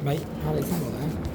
Bai, hala izango da,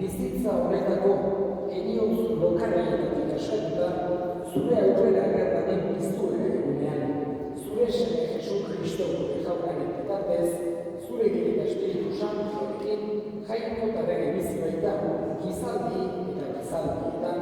bizitza honetako heriotz lokarrietik askatuta, zure aurrera gertatzen piztuera egunean, zure seme Jesu Kristo gure jaunaren bitartez, zure Gire Espiritu Santuarekin jaiko eta bere bizi baita gizaldi eta gizaldietan.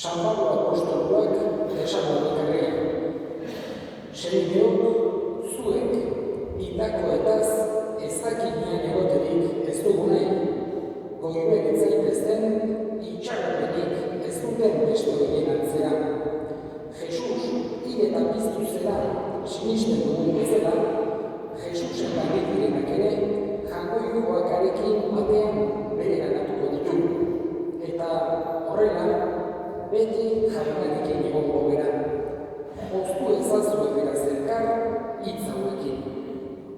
San Pablo apostoluak Tesalonikara. Senideok, zuek hildakoetaz ezakinean egoterik ez dugu nahi, goiben ez zaitezten itxaropenik ez duten beste horien atzera. Jesus hil eta piztu zela sinisten dugun bezala, Jesusen bagit direnak ere jangoikoakarekin batean bereganatuko ditu. Eta horrela, beti jaunarekin egongo gara. Oztu ezazue beraz elkar, hitz hauekin.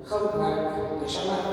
Jaunak esanak.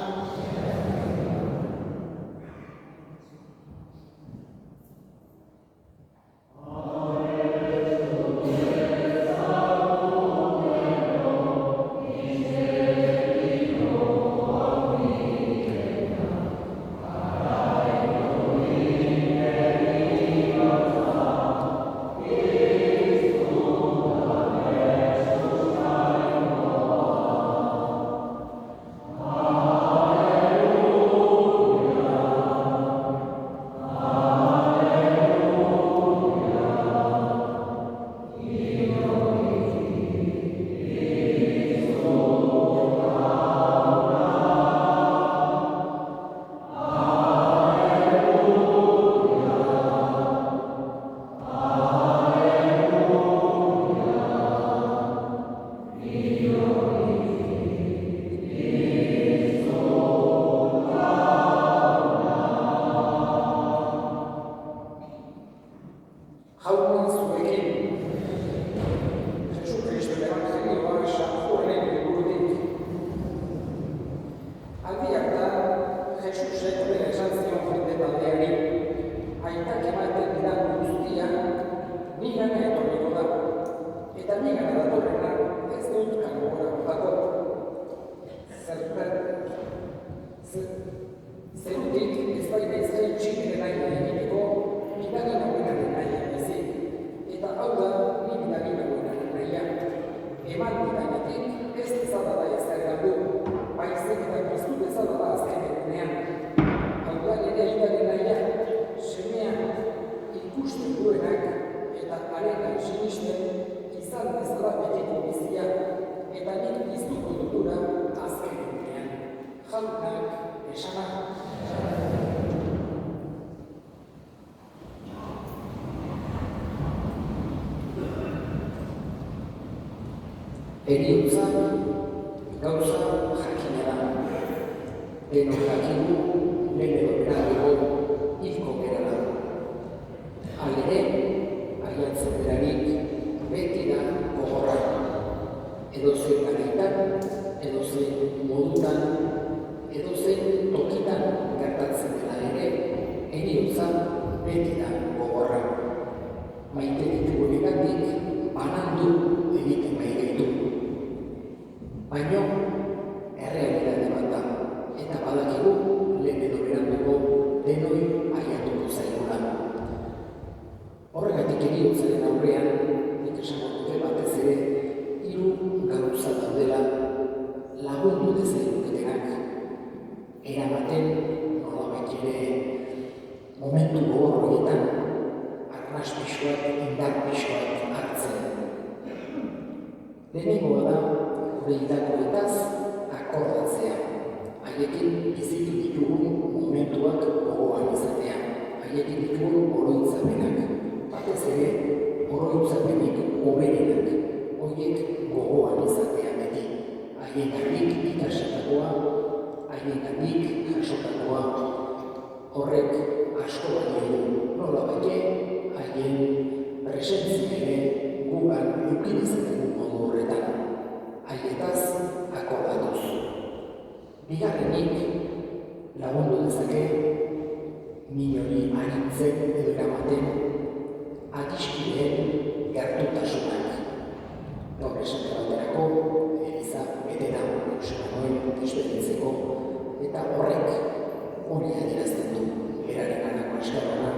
Heriotza gauza jakina da. Denok jakigu lehenero beragego hilko gerala. Halere, aiatzen berarik beti da gogorra. Edozein garaitan, edozein modutan, edozein tokitan heriotzaren aurrean, nik esango nuke batez ere, 3 gauza daudela lagundu dezaketenak eramaten nolabait ere momentu gogor horietan arnas pixkoak, indar pixkoak hartzen. Lehenengoa da, gure hildakoetaz akordatzea, haiekin bizitu ditugun momentuak gogoan izatea, haiekin ditugun oroitzapenak, batez ere oroitzapenik hoberenak, horiek gogoan izatea beti, haiengandik ikasitakoa, haiengandik jasotakoa, horrek asko balio du, nolabait haien presentzia ere gugan eduki dezakegun modu horretan, haietaz akordatuz. Bigarrenik, lagundu dezake min hori arintzen edo eramaten adiskideen gertutasunak. Gaur esate baterako, eliza betena Josemanuel esperientzeko, eta horrek hori adierazten du, berarenganako eskerrona,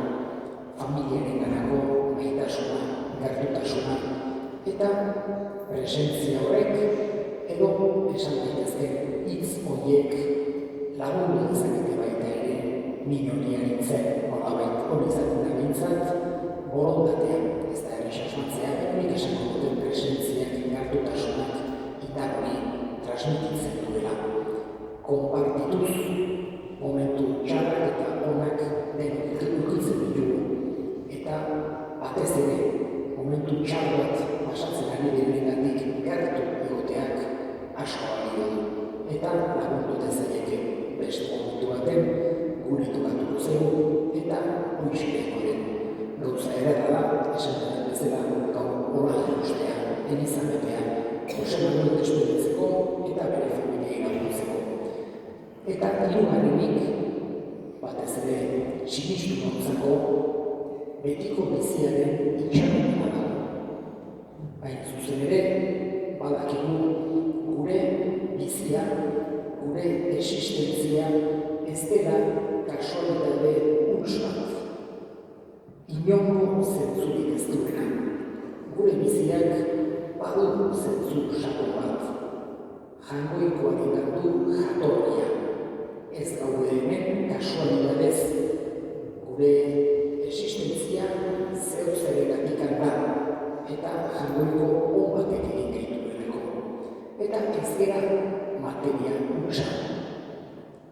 familiarenganako maitasuna, gertutasuna, eta presentzia horrek edo esan daitezken hitz horiek lagundu dezakete baita ere min hori arintzen, nolabait hori izaten da behintzat, borondatea, ez da erresa asmatzea, nik esango duten presentziak, gertutasunak, indar hori transmititzen duela. Konpartituz, momentu txarrak eta onak denok ukitzen ditugu, eta batez ere momentu txar bat pasatzen ari direnengatik gertu egoteak asko balio du, eta lagundu dezakete beste momentu baten gure tokatuko zaigu eta hoixileko den. Gauza ederra da, esan den bezala gaur hola ustea, Eliza betea, Josemanuel despeditzeko eta bere familiei laguntzeko. Eta hirugarrenik, batez ere sinistu gontzako, betiko biziaren itxaropena da. Hain zuzen ere, badakigu gure bizia, gure existentzia ez dela kasualitate huts bat. Inongo zentzurik ez duena. Gure biziak badu zentzu sakon bat. Jangoikoaren du jatorria. Ez gaude hemen kasualitatez. Gure existentzia zeu zeregatik da, eta jangoiko on batek egin gaituelako. Eta ez gara materia hutsa.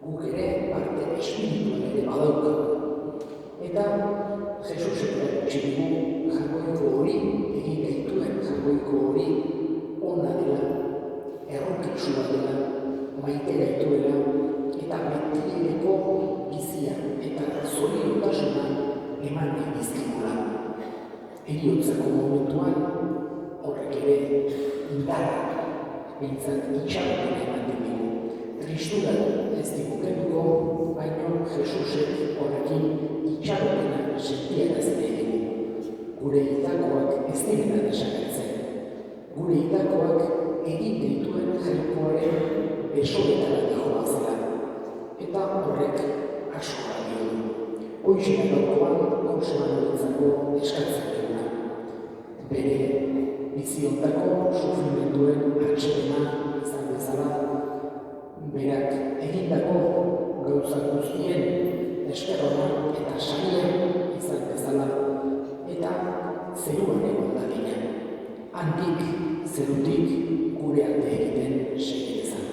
Guk ere parte espirituan ere badaukagu. Eta Jesusek txibigu jangoiko hori egin gaituen jangoiko hori ona dela, erronkitzua dela, maite gaituela, eta mentireko bizia eta zoriontasuna eman dizkigula. Heriotzako momentuan horrek ere indarra, behintzat itxaropena ematen digu. Tristura ez digu kenduko, baino Jesusek horrekin itxaropena sentiarazten digu. Gure hildakoak ez direla desagertzen. Gure hildakoak egin dituen jainkoaren besoetara dihoazela. Eta horrek asko balio du. Hoxe gaurkoan Josemanuelentzako eskatzen duguna. Bere biziontako sufrimenduen atsedena izan bezala, berak egindako gauza guztien eskerrona eta saria izan bezala, eta zeruan egon dadila. Handik, zerutik gure arte egiten segi dezan.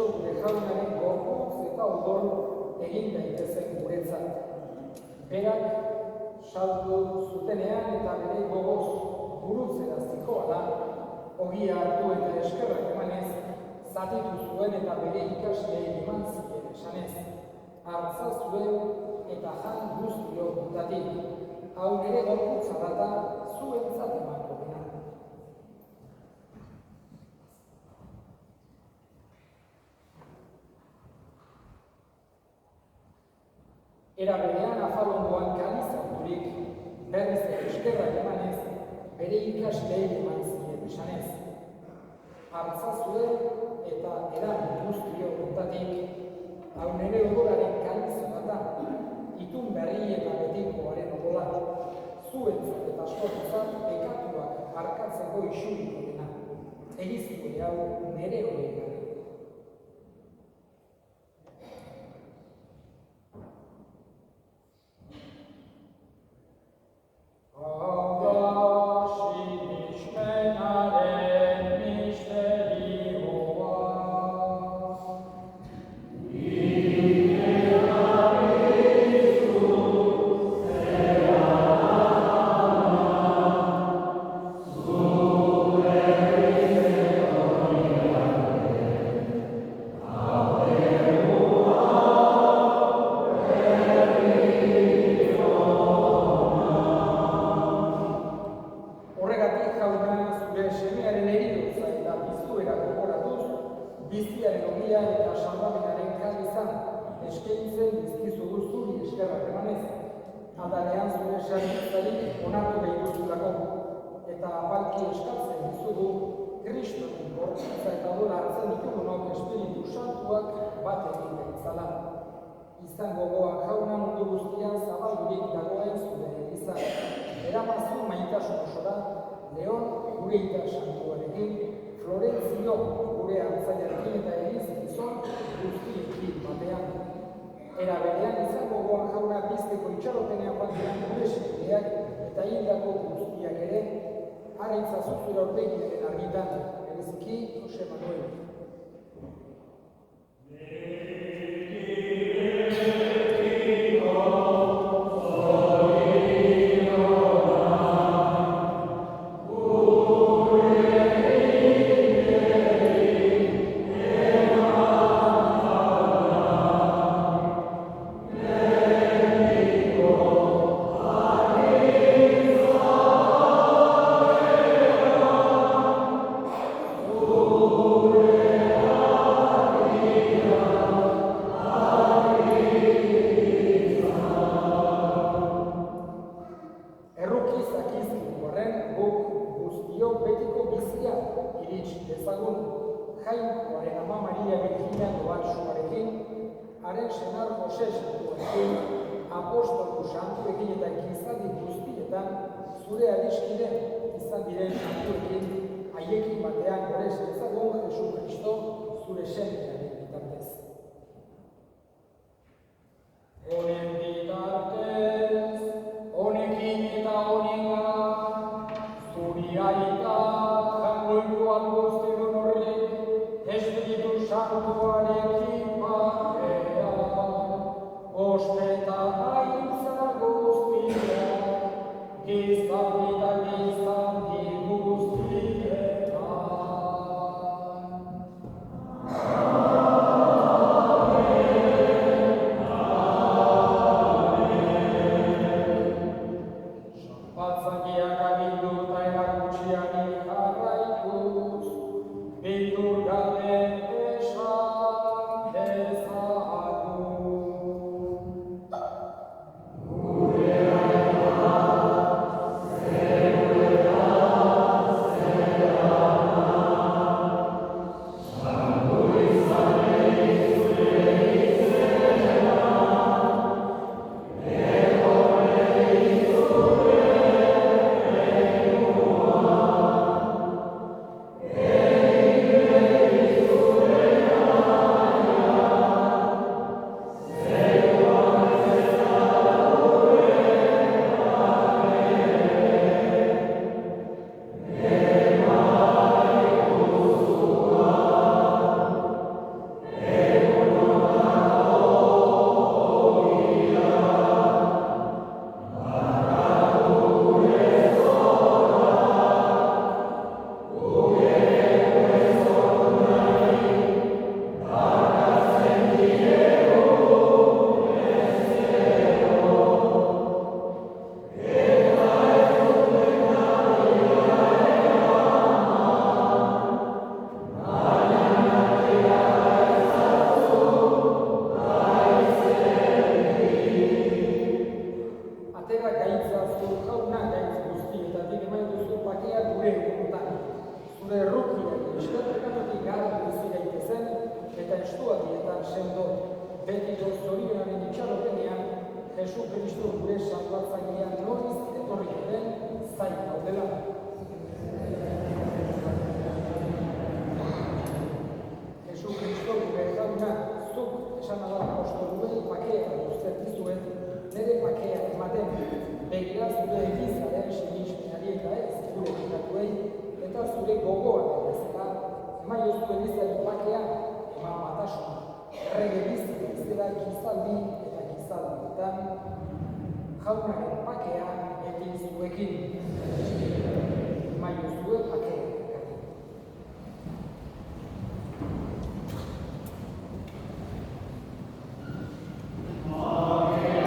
Kristo gure jaunaren gorputz eta odol egin daitezen guretzat. Berak saldu zutenean eta bere gogoz burutzera zikoala, ogia hartu eta eskerrak emanez, zatitu zuen eta bere ikasleei eman zien esanez. Hartza zuen eta jan guztio puntatik. Hau nire gorputza da zuentzat emango dena. Era berean afalongoan kaliz harturik, berriz eskerrak emanez, bere ikasleei eman zien esanez. Hartza zuen eta edan guztio puntatik, hau nire odolaren kaliz da, itun berri eta betikoaren odola, zuentzat eta askotzat pekatuak arkatzeko isuriko dena. Egizko hau nire hori gara. Adalean zure sartzarik onartu behituzulako, eta apalki eskatzen dizugu Kristoren gorputza eta odola hartzen ditugunok Espiritu Santuak bat egin gaitzala. Izan gogoak jauna mundu guztian zabaldurik dagoen zure eliza. Eramazu maitasun osora, Leon gure ita santuarekin, Florentzio gure hartzaiarekin eta Eliz gizon guztiekin batean. Era berean izan gogoak jauna bizteko itxarotenean batean gure sekideak eta hildako guztiak ere, hareitza zuzura ordegiaren argitan, bereziki Jose Manuel. Zure adiskide izan diren santuekin, haiekin batean gorez ezagun Jesu Kristo zure semearen bitartez. Honen bitartez, honekin eta honengan, zuri aita jangoikoan guztiron horrek, Espiritu Santuarekin batean, ospetan aintza guztiak, Gizan di guztietan. Sanpatzagiak agindu eta erakutsiak jarraikuz, bildur gabe esan dezagun. eskualdietan sendo betiko zorionaren itxaropenean Jesu Kristo gure salbatzailea noiz etorri den zain gaudela. Jesu Kristo gure jauna zuk esan da apostoluen pakea guztet dizuet, nire pakea ematen begira zure egizaren sinismenari eta ez gure pinatuei eta zure gogoan bezala emaiozko egizaren pakea eman batasuna. Errege bizi ezkera gizaldi eta gizaldietan jaunaren pakea egin zuekin. Emaiozue pakea. Amen.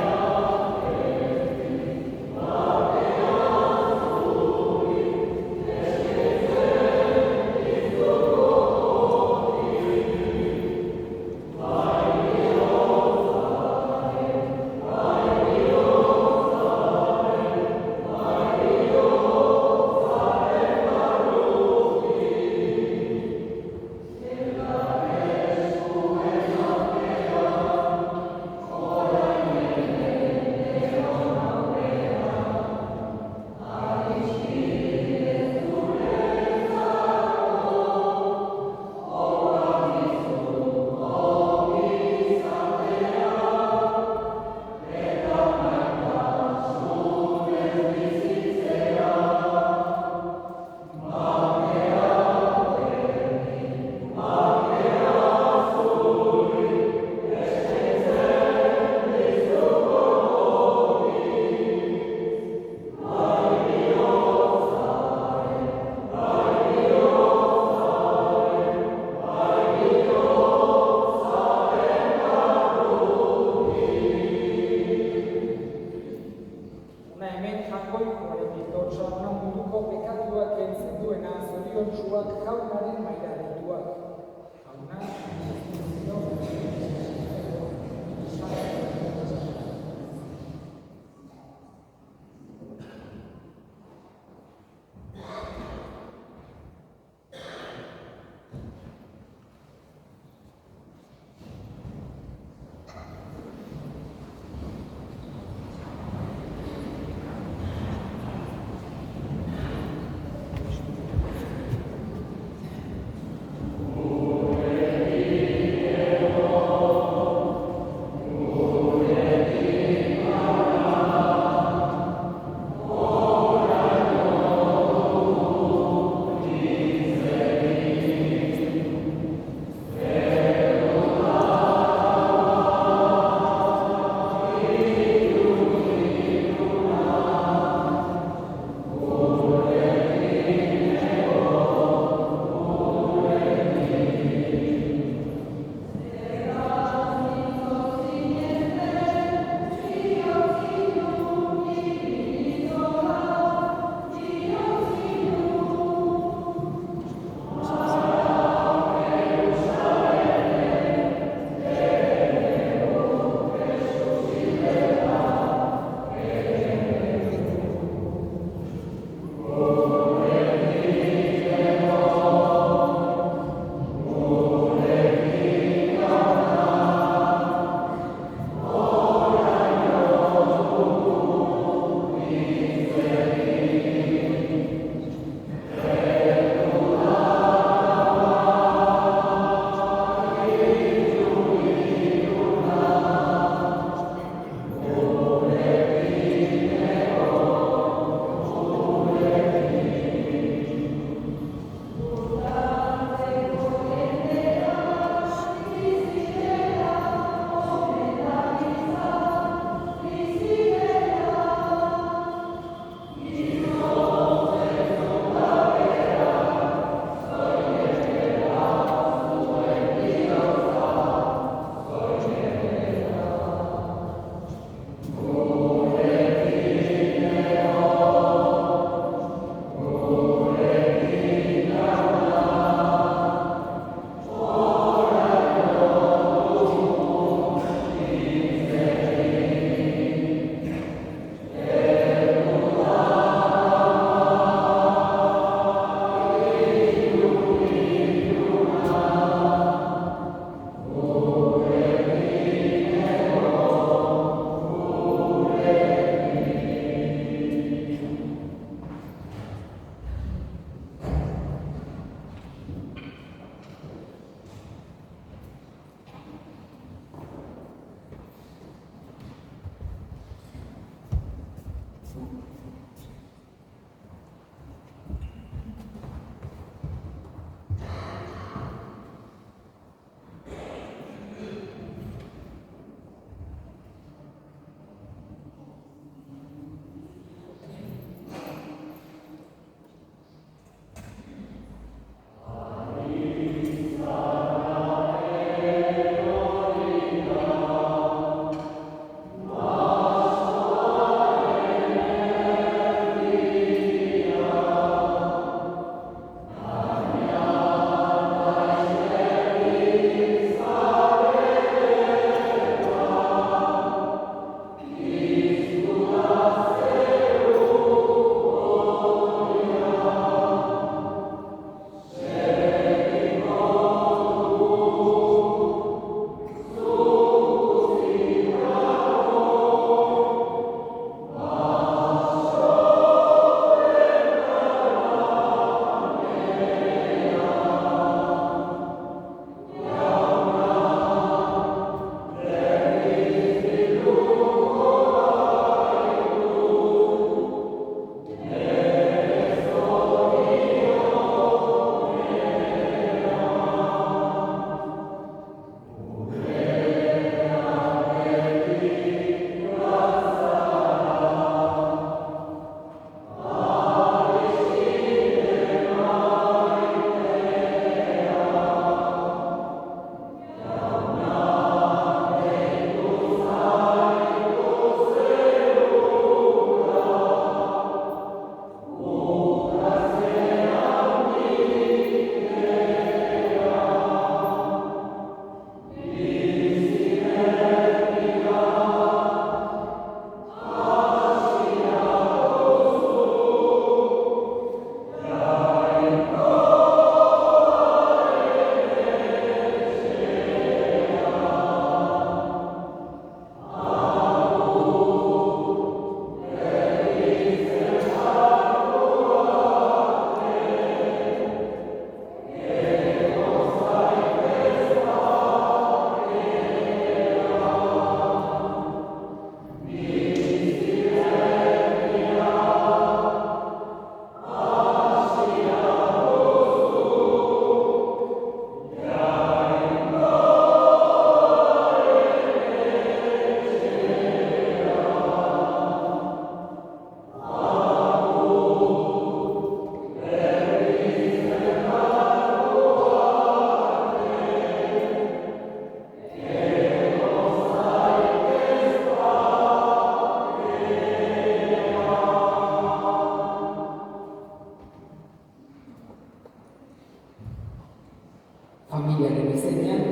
familiaren izenean,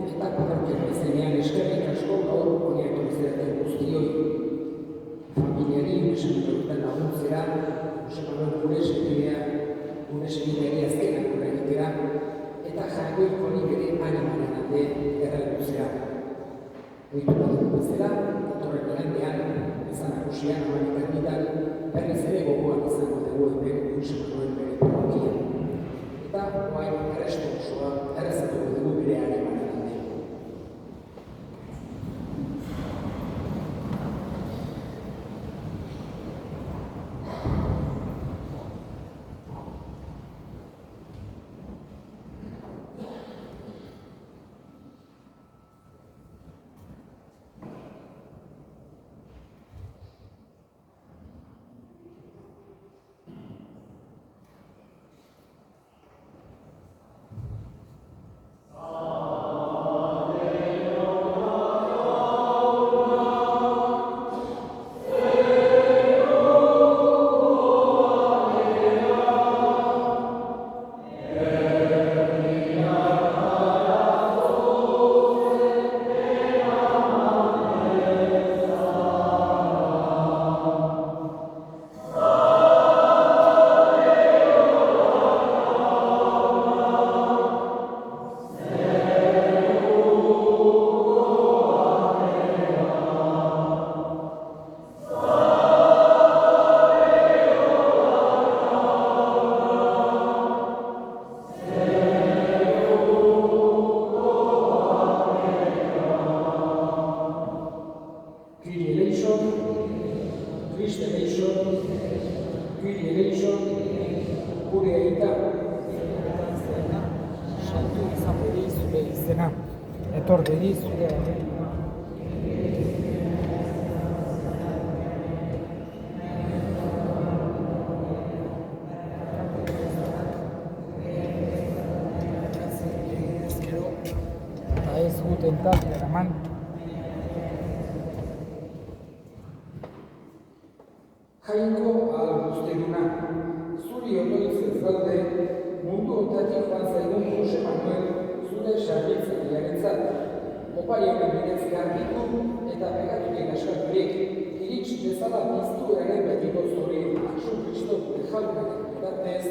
eta parrokiaren izenean eskerrik asko gaur honi etorri zareten guztioi. Familiari esan duten laguntzera, gure segideari azkenak gure egitera, eta jagoiko nik ere animaren alde erraluzera. Oitura dugu bezala, datorren igandean, izan nagusian, amanitarnitan, berriz ere gogoan izango dugu epen Jose Manuel bere parrokian. Eta guain errestu osoa errezatuko dugu bere animaren alde. gure aita, zena, santu izan bedi zure izena, etor bedi zure agindua. Eta ez gu tentatu eraman. Jainko ahal guztieguna, zuri otoiz ez gaude, mundu ontatik joan zaigun Jose Manuel zure sarritzailearentzat. Opai honen bidez garbitu eta pegaturik askaturik, irits bezala biztu ere betiko zuri, Jesu Kristo gure jaunaren bitartez.